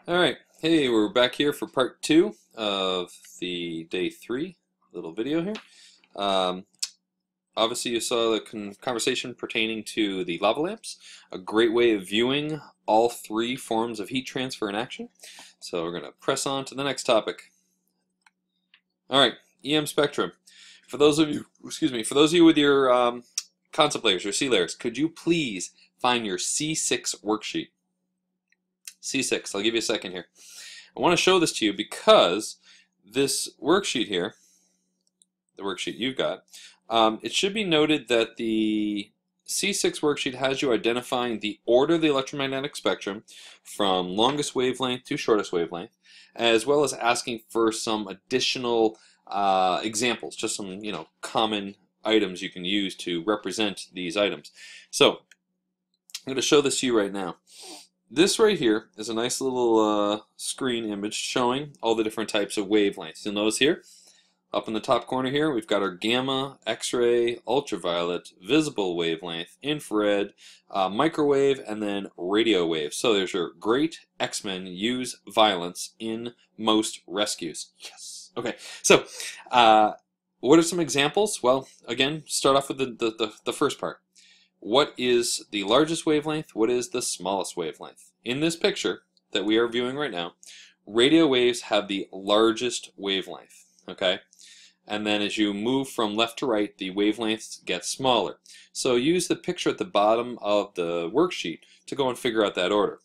Alright, hey, we're back here for part 2 of the day 3 little video here. Um, Obviously you saw the conversation pertaining to the lava lamps, a great way of viewing all three forms of heat transfer in action. So we're going to press on to the next topic. Alright, EM spectrum. For those of you, with your concept layers, your C layers, could you please find your C6 worksheet? C6, I'll give you a second here. I want to show this to you because this worksheet here, the worksheet you've got, it should be noted that the C6 worksheet has you identifying the order of the electromagnetic spectrum from longest wavelength to shortest wavelength, as well as asking for some additional examples, just some common items you can use to represent these items. So I'm going to show this to you right now. This right here is a nice little screen image showing all the different types of wavelengths. You'll notice here, up in the top corner here, we've got our gamma, X-ray, ultraviolet, visible wavelength, infrared, microwave, and then radio wave. So there's your great X-Men use violence in most rescues. Yes. Okay, so what are some examples? Well, again, start off with the first part. What is the largest wavelength? What is the smallest wavelength? In this picture that we are viewing right now, radio waves have the largest wavelength, okay? And then as you move from left to right, the wavelengths get smaller. So use the picture at the bottom of the worksheet to go and figure out that order.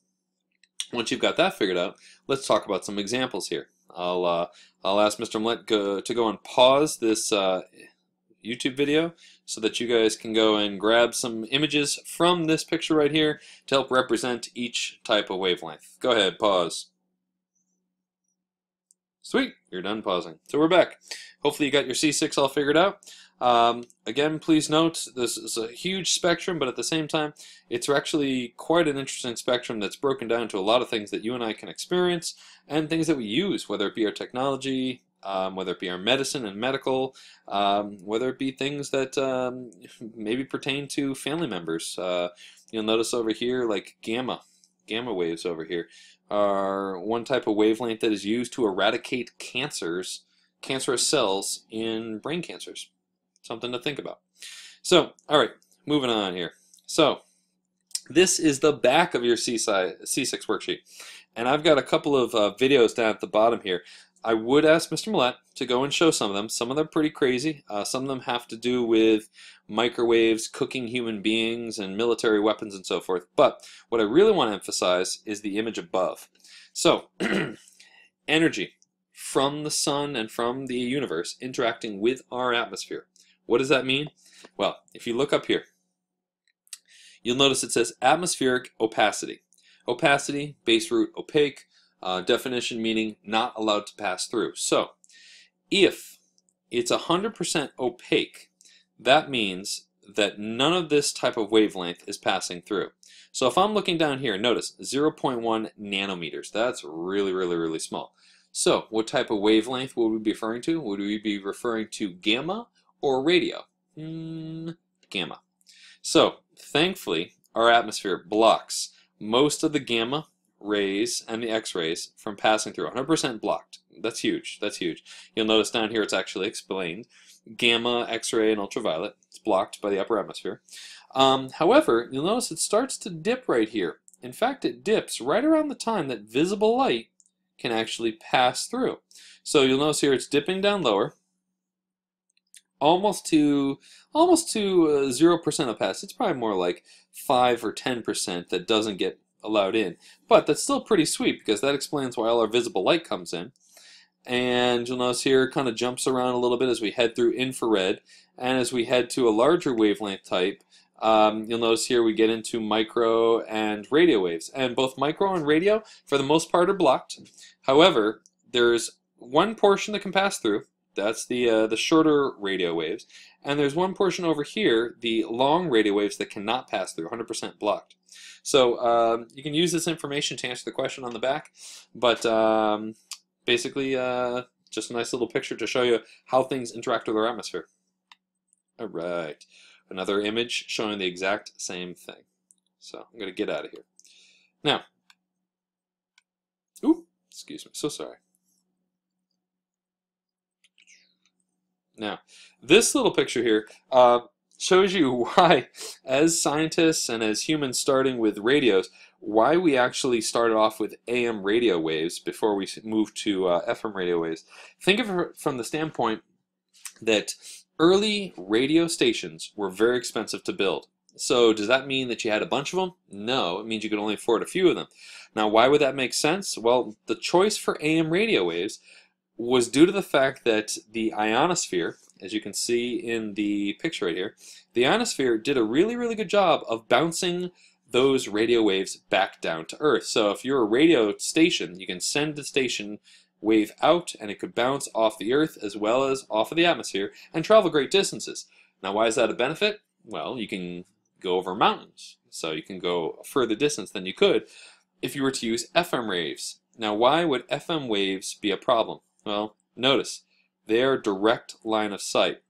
Once you've got that figured out, let's talk about some examples here. I'll ask Mr. Mullett to go and pause this YouTube video so that you guys can go and grab some images from this picture right here to help represent each type of wavelength. Go ahead, pause. Sweet, you're done pausing. So we're back. Hopefully you got your C6 all figured out. Again, please note this is a huge spectrum, but at the same time, it's actually quite an interesting spectrum that's broken down to a lot of things that you and I can experience and things that we use, whether it be our technology, whether it be our medicine and medical, whether it be things that maybe pertain to family members. You'll notice over here like gamma waves over here are one type of wavelength that is used to eradicate cancerous cells in brain cancers. Something to think about. So, alright, moving on here. So, this is the back of your C6 worksheet. And I've got a couple of videos down at the bottom here. I would ask Mr. Mullett to go and show some of them. Some of them are pretty crazy. Some of them have to do with microwaves, cooking human beings, and military weapons and so forth. But what I really want to emphasize is the image above. So, energy from the sun and from the universe interacting with our atmosphere. What does that mean? Well, if you look up here, you'll notice it says atmospheric opacity. Opacity, base root opaque, definition meaning not allowed to pass through. So, if it's 100% opaque, that means that none of this type of wavelength is passing through. So if I'm looking down here, notice 0.1 nanometers. That's really, really, really small. So what type of wavelength would we be referring to? Would we be referring to gamma or radio? Gamma. So thankfully, our atmosphere blocks most of the gamma rays and the X-rays from passing through. 100% blocked. That's huge. That's huge. You'll notice down here it's actually explained. Gamma, X-ray, and ultraviolet. It's blocked by the upper atmosphere. However, you'll notice it starts to dip right here. In fact, it dips right around the time that visible light can actually pass through. So you'll notice here it's dipping down lower, almost to 0% opacity. It's probably more like 5 or 10% that doesn't get allowed in. But that's still pretty sweet because that explains why all our visible light comes in. And you'll notice here it kind of jumps around a little bit as we head through infrared. And as we head to a larger wavelength type, you'll notice here we get into micro and radio waves. And both micro and radio, for the most part, are blocked. However, there's one portion that can pass through. That's the shorter radio waves. And there's one portion over here, the long radio waves, that cannot pass through, 100% blocked. So you can use this information to answer the question on the back. But basically, just a nice little picture to show you how things interact with our atmosphere. Alright, another image showing the exact same thing. So I'm going to get out of here. Now, Ooh, excuse me, so sorry. Now, this little picture here shows you why, as scientists and as humans starting with radios, why we actually started off with AM radio waves before we moved to FM radio waves. Think of it from the standpoint that early radio stations were very expensive to build. So does that mean that you had a bunch of them? No, it means you could only afford a few of them. Now, why would that make sense? Well, the choice for AM radio waves was due to the fact that the ionosphere, as you can see in the picture right here, the ionosphere did a really, really good job of bouncing those radio waves back down to Earth. So if you're a radio station, you can send the station wave out and it could bounce off the Earth as well as off of the atmosphere and travel great distances. Now, why is that a benefit? Well, you can go over mountains, so you can go a further distance than you could if you were to use FM waves. Now, why would FM waves be a problem? Well, notice, they are direct line of sight.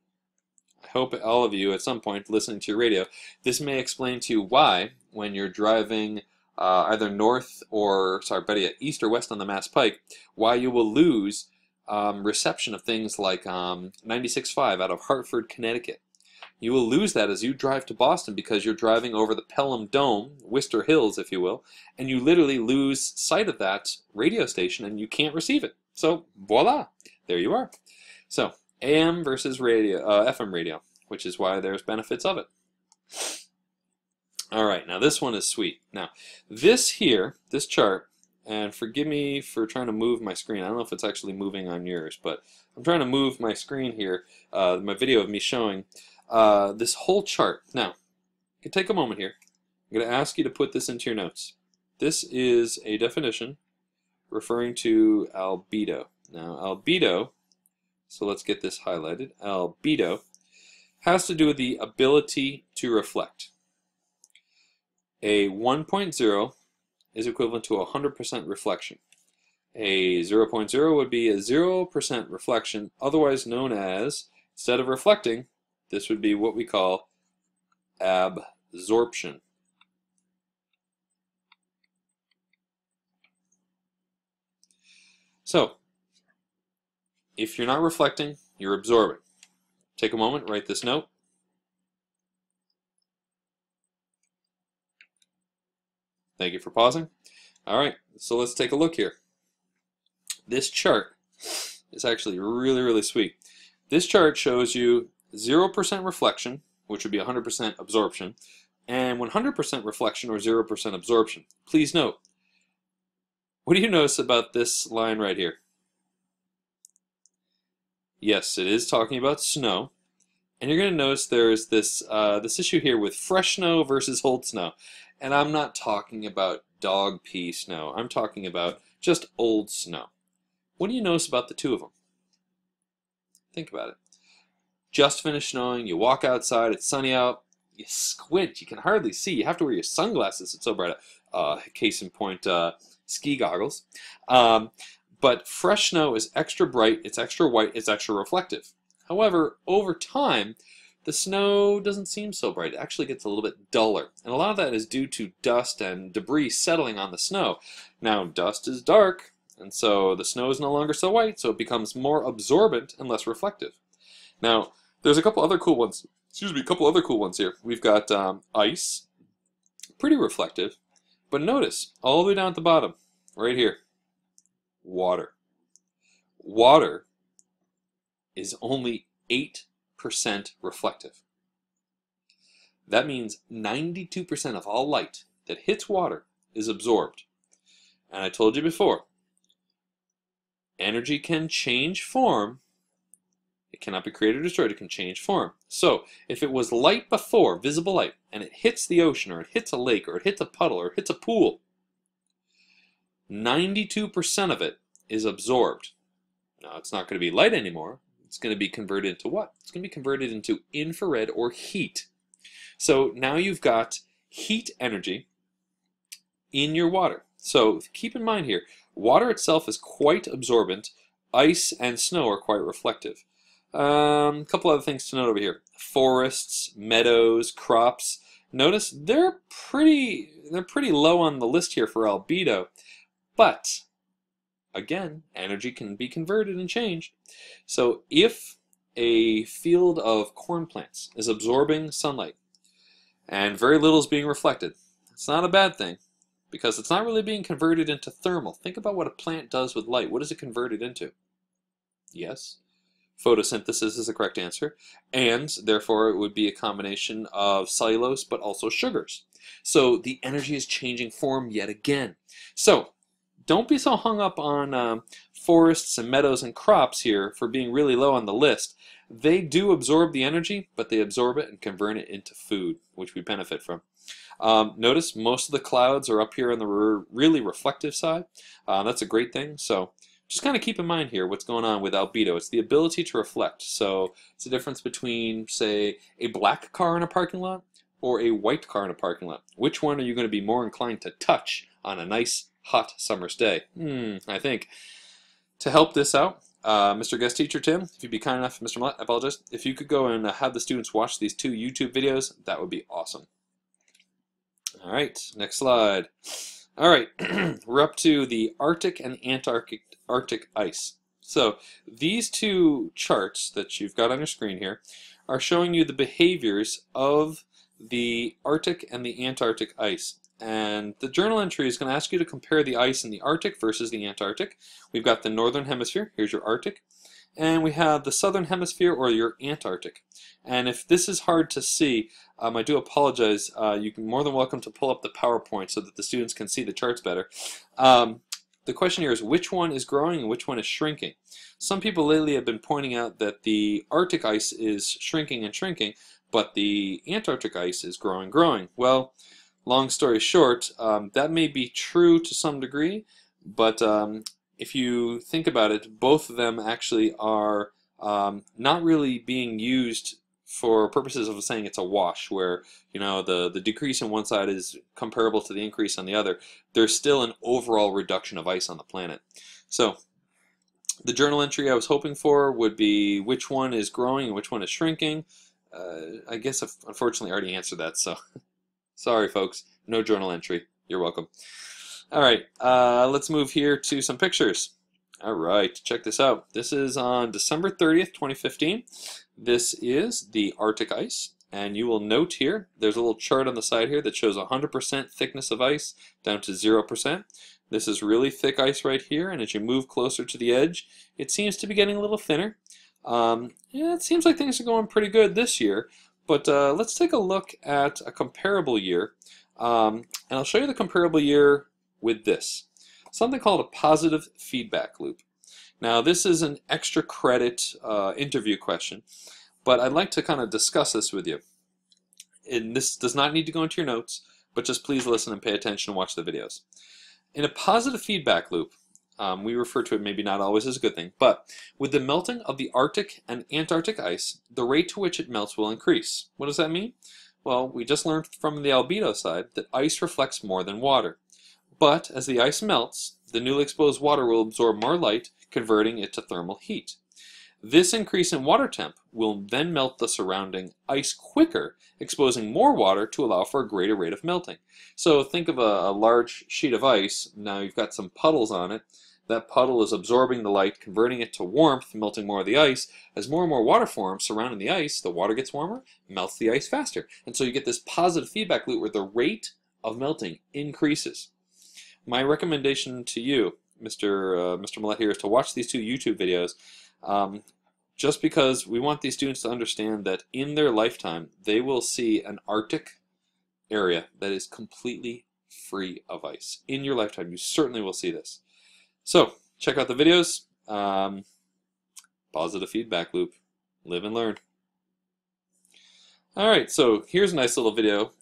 I hope all of you at some point listening to your radio, this may explain to you why, when you're driving either north or, better yet, east or west on the Mass Pike, why you will lose reception of things like 96.5 out of Hartford, Connecticut. You will lose that as you drive to Boston because you're driving over the Pelham Dome, Worcester Hills, if you will, and you literally lose sight of that radio station and you can't receive it. So, voila, there you are. So, AM versus radio, FM radio, which is why there's benefits of it. All right, now this one is sweet. Now, this here, this chart, and forgive me for trying to move my screen. I don't know if it's actually moving on yours, but I'm trying to move my screen here, my video of me showing this whole chart. Now, you can take a moment here. I'm going to ask you to put this into your notes. This is a definition referring to albedo. Now, albedo, so let's get this highlighted. Albedo has to do with the ability to reflect. A 1.0 is equivalent to 100% reflection. A 0.0 would be a 0% reflection, otherwise known as, instead of reflecting, this would be what we call absorption. So, if you're not reflecting, you're absorbing. Take a moment, write this note. Thank you for pausing. All right, so let's take a look here. This chart is actually really, really sweet. This chart shows you 0% reflection, which would be 100% absorption, and 100% reflection or 0% absorption. Please note, what do you notice about this line right here? Yes, it is talking about snow, and you're going to notice there's this this issue here with fresh snow versus old snow. And I'm not talking about dog pee snow. I'm talking about just old snow. What do you notice about the two of them? Think about it. Just finished snowing, you walk outside, it's sunny out, you squint, you can hardly see. You have to wear your sunglasses, it's so bright out. Case in point, ski goggles. But fresh snow is extra bright, it's extra white, it's extra reflective. However, over time, the snow doesn't seem so bright. It actually gets a little bit duller. And a lot of that is due to dust and debris settling on the snow. Now, dust is dark, and so the snow is no longer so white, so it becomes more absorbent and less reflective. Now, there's a couple other cool ones. Excuse me, a couple other cool ones here. We've got ice, pretty reflective. But notice, all the way down at the bottom, right here, water. Water is only 8% reflective. That means 92% of all light that hits water is absorbed. And I told you before, energy can change form. It cannot be created or destroyed, it can change form. So, if it was light before, visible light, and it hits the ocean, or it hits a lake, or it hits a puddle, or it hits a pool, 92% of it is absorbed. Now, it's not going to be light anymore. It's going to be converted into what? It's going to be converted into infrared or heat. So now you've got heat energy in your water. So keep in mind here, water itself is quite absorbent. Ice and snow are quite reflective. A couple other things to note over here. Forests, meadows, crops. Notice they're pretty low on the list here for albedo, but again, energy can be converted and changed. So if a field of corn plants is absorbing sunlight and very little is being reflected, it's not a bad thing because it's not really being converted into thermal. Think about what a plant does with light. What is it converted into? Yes, photosynthesis is the correct answer, and therefore it would be a combination of cellulose but also sugars. So the energy is changing form yet again. So don't be so hung up on forests and meadows and crops here for being really low on the list. They do absorb the energy, but they absorb it and convert it into food, which we benefit from. Notice most of the clouds are up here on the really reflective side. That's a great thing. So just kind of keep in mind here what's going on with albedo. It's the ability to reflect. So it's the difference between, say, a black car in a parking lot or a white car in a parking lot. Which one are you going to be more inclined to touch on a nice, hot summer's day? I think. To help this out, Mr. Guest Teacher Tim, if you'd be kind enough, Mr. Mullett, I apologize, if you could go and have the students watch these 2 YouTube videos, that would be awesome. All right, next slide. All right, we're up to the Arctic and Antarctic ice. So these 2 charts that you've got on your screen here are showing you the behaviors of the Arctic and the Antarctic ice. And the journal entry is going to ask you to compare the ice in the Arctic versus the Antarctic. We've got the northern hemisphere, here's your Arctic, and we have the southern hemisphere, or your Antarctic. And if this is hard to see, I do apologize. You're more than welcome to pull up the PowerPoint so that the students can see the charts better. The question here is which one is growing and which one is shrinking. Some people lately have been pointing out that the Arctic ice is shrinking and shrinking, but the Antarctic ice is growing. Well, long story short, that may be true to some degree, but if you think about it, both of them actually are not really being used for purposes of saying it's a wash, where the decrease in one side is comparable to the increase on the other. There's still an overall reduction of ice on the planet. So the journal entry I was hoping for would be which one is growing and which one is shrinking. I guess I've unfortunately already answered that, so sorry folks, no journal entry. You're welcome. All right, let's move here to some pictures. All right, check this out. This is on December 30th, 2015. This is the Arctic ice, and you will note here, there's a little chart on the side here that shows 100% thickness of ice down to 0%. This is really thick ice right here, and as you move closer to the edge, it seems to be getting a little thinner. Yeah, it seems like things are going pretty good this year, but let's take a look at a comparable year, and I'll show you the comparable year with this. Something called a positive feedback loop. Now this is an extra credit interview question, but I'd like to kind of discuss this with you. And this does not need to go into your notes, but just please listen and pay attention and watch the videos. In a positive feedback loop, we refer to it maybe not always as a good thing, but with the melting of the Arctic and Antarctic ice, the rate to which it melts will increase. What does that mean? Well, we just learned from the albedo side that ice reflects more than water. But as the ice melts, the newly exposed water will absorb more light, converting it to thermal heat. This increase in water temp will then melt the surrounding ice quicker, exposing more water to allow for a greater rate of melting. So think of a large sheet of ice. Now you've got some puddles on it. That puddle is absorbing the light, converting it to warmth, melting more of the ice. As more and more water forms surrounding the ice, the water gets warmer, melts the ice faster. And so you get this positive feedback loop where the rate of melting increases. My recommendation to you, Mr. Mullett here, is to watch these 2 YouTube videos just because we want these students to understand that in their lifetime they will see an Arctic area that is completely free of ice. In your lifetime you certainly will see this. So check out the videos. Positive feedback loop. Live and learn. Alright, so here's a nice little video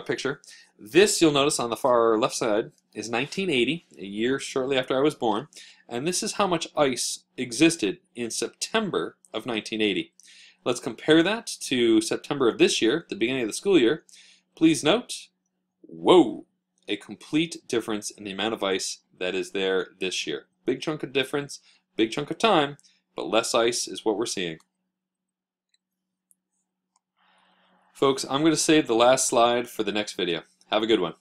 picture. This, you'll notice on the far left side, is 1980, a year shortly after I was born, and this is how much ice existed in September of 1980. Let's compare that to September of this year, the beginning of the school year. Please note, whoa, a complete difference in the amount of ice that is there this year. Big chunk of difference, big chunk of time, but less ice is what we're seeing. Folks, I'm going to save the last slide for the next video. Have a good one.